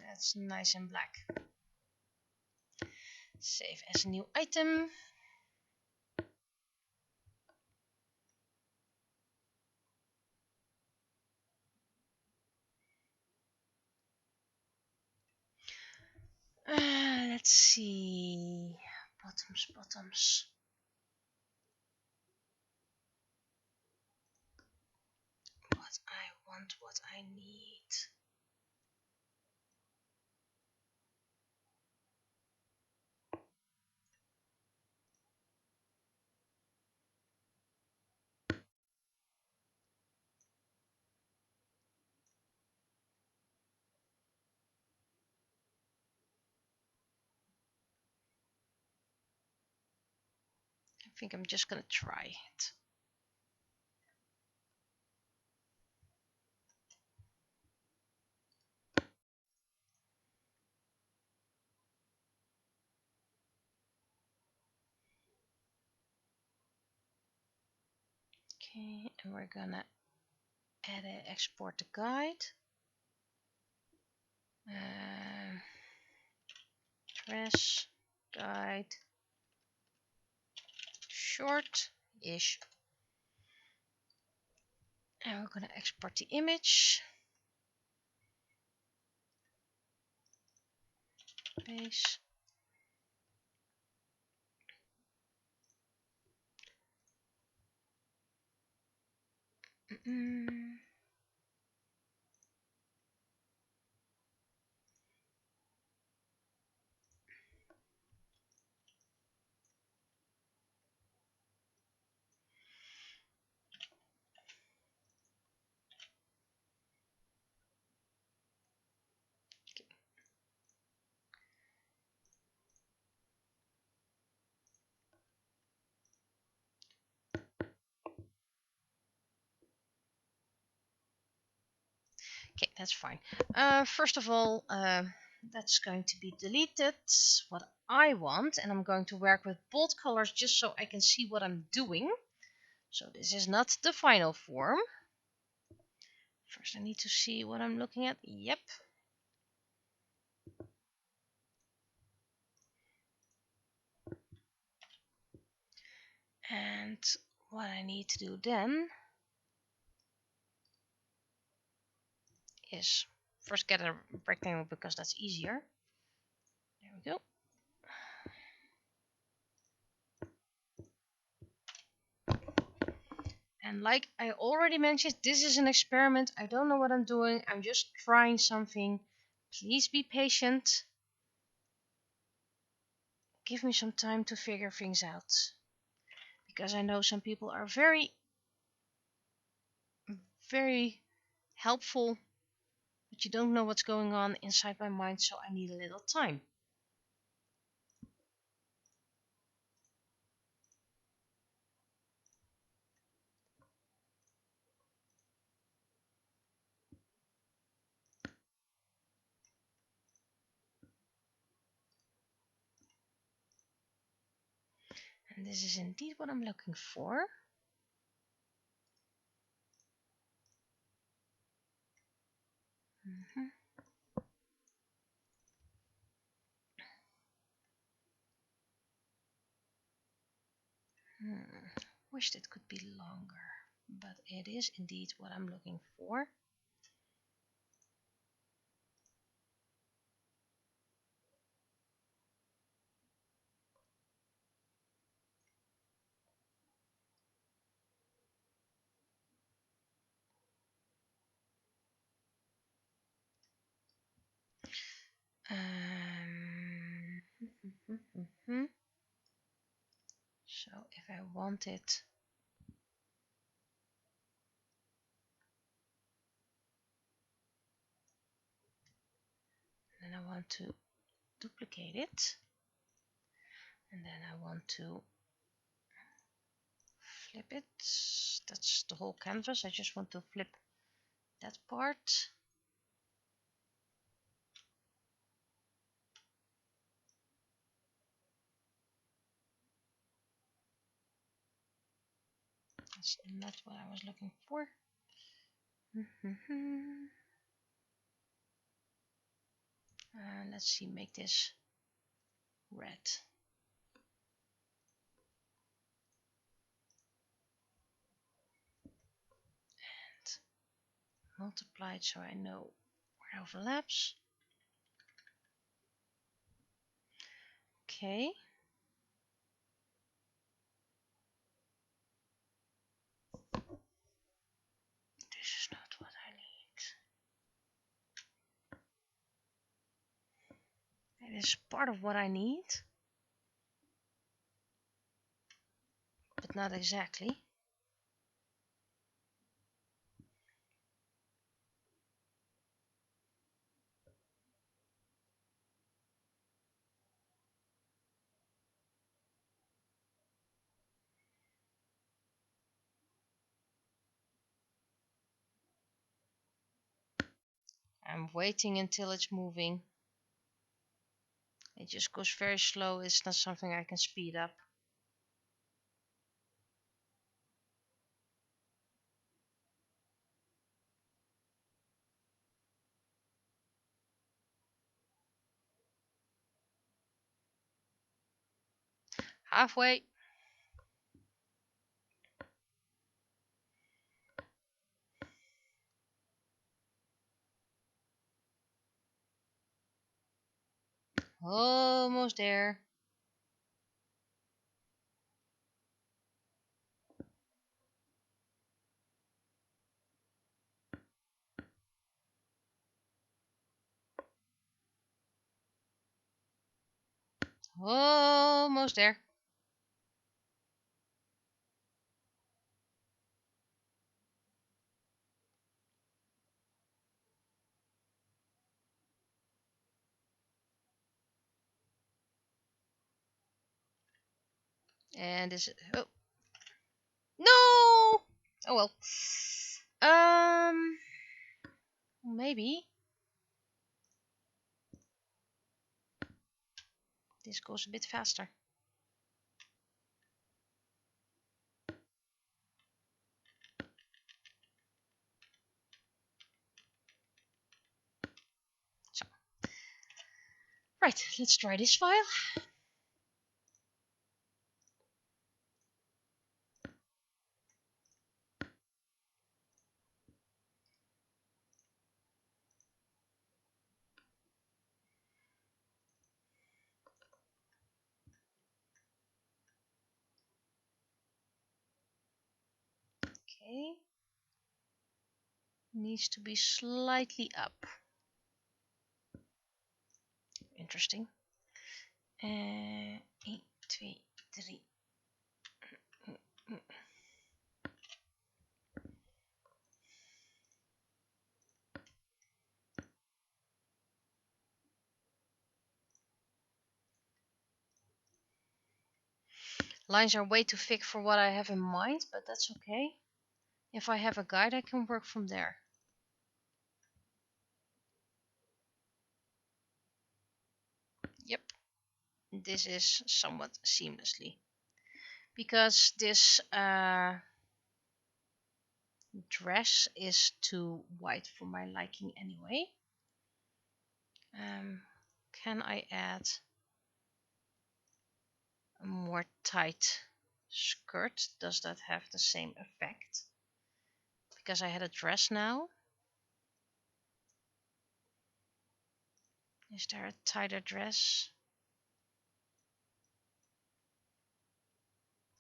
That's nice and black. Save as a new item. Let's see. Bottoms. What I want, what I need. think I'm just gonna try it. Okay, and we're gonna export the guide. Press guide short-ish. And we're gonna export the image. Paste. Okay, that's fine. First of all, that's going to be deleted. What I want, and I'm going to work with bold colors just so I can see what I'm doing. So this is not the final form. First I need to see what I'm looking at. Yep. And what I need to do then is first get a rectangle because that's easier. There we go. And like I already mentioned, this is an experiment. I don't know what I'm doing. I'm just trying something. Please be patient. Give me some time to figure things out. Because I know some people are very, very helpful. But you don't know what's going on inside my mind, so I need a little time. And this is indeed what I'm looking for. Wished it could be longer, but it is indeed what I'm looking for. So if I want it, then I want to duplicate it, and then I want to flip it. That's the whole canvas. I just want to flip that part. That's not what I was looking for. Let's see, make this red. And multiply it so I know where it overlaps. Okay. This is not what I need. It is part of what I need, but not exactly. I'm waiting until it's moving. It just goes very slow. It's not something I can speed up. Halfway. Almost there. Almost there. And this. Oh no! Oh well. Maybe this goes a bit faster. So, right, let's try this file. Okay. Needs to be slightly up. Interesting. 1, 2, 3. Lines are way too thick for what I have in mind, but that's okay. If I have a guide, I can work from there. Yep. This is somewhat seamlessly. Because this dress is too white for my liking anyway. Can I add a more tight skirt? Does that have the same effect? Because I had a dress now. Is there a tighter dress?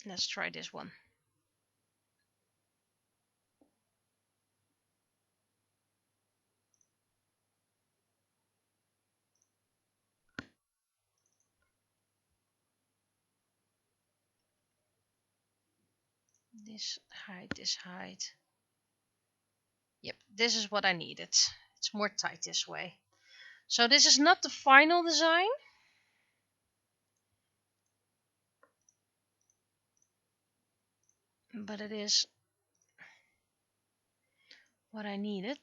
Let's try this one. This height. Yep, this is what I needed. It's more tight this way. So this is not the final design. But it is what I needed.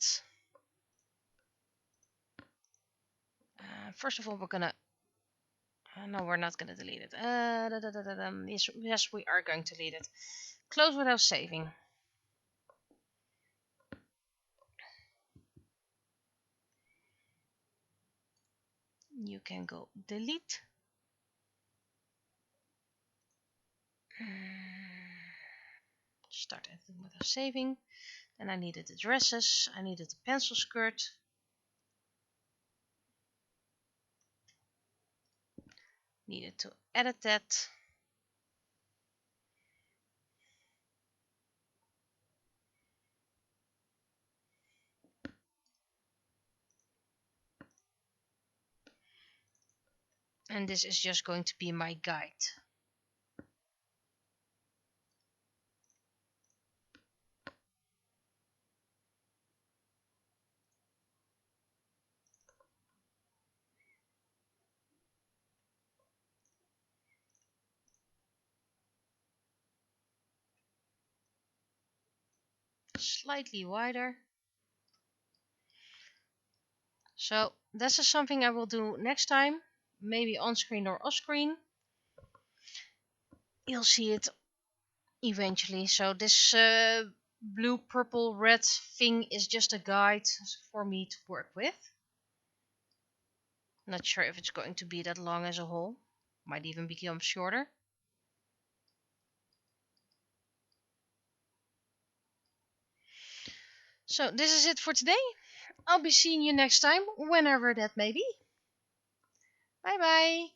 First of all, we're gonna... no, we're not gonna delete it. Yes, we are going to delete it. Close without saving. You can go delete. Start editing without saving. Then I needed the dresses. I needed the pencil skirt. Needed to edit that. And this is just going to be my guide. Slightly wider. So this is something I will do next time, maybe on screen or off screen. You'll see it eventually. So this blue, purple, red thing is just a guide for me to work with. Not sure if it's going to be that long as a whole. Might even become shorter. So this is it for today. I'll be seeing you next time, whenever that may be. Bye bye.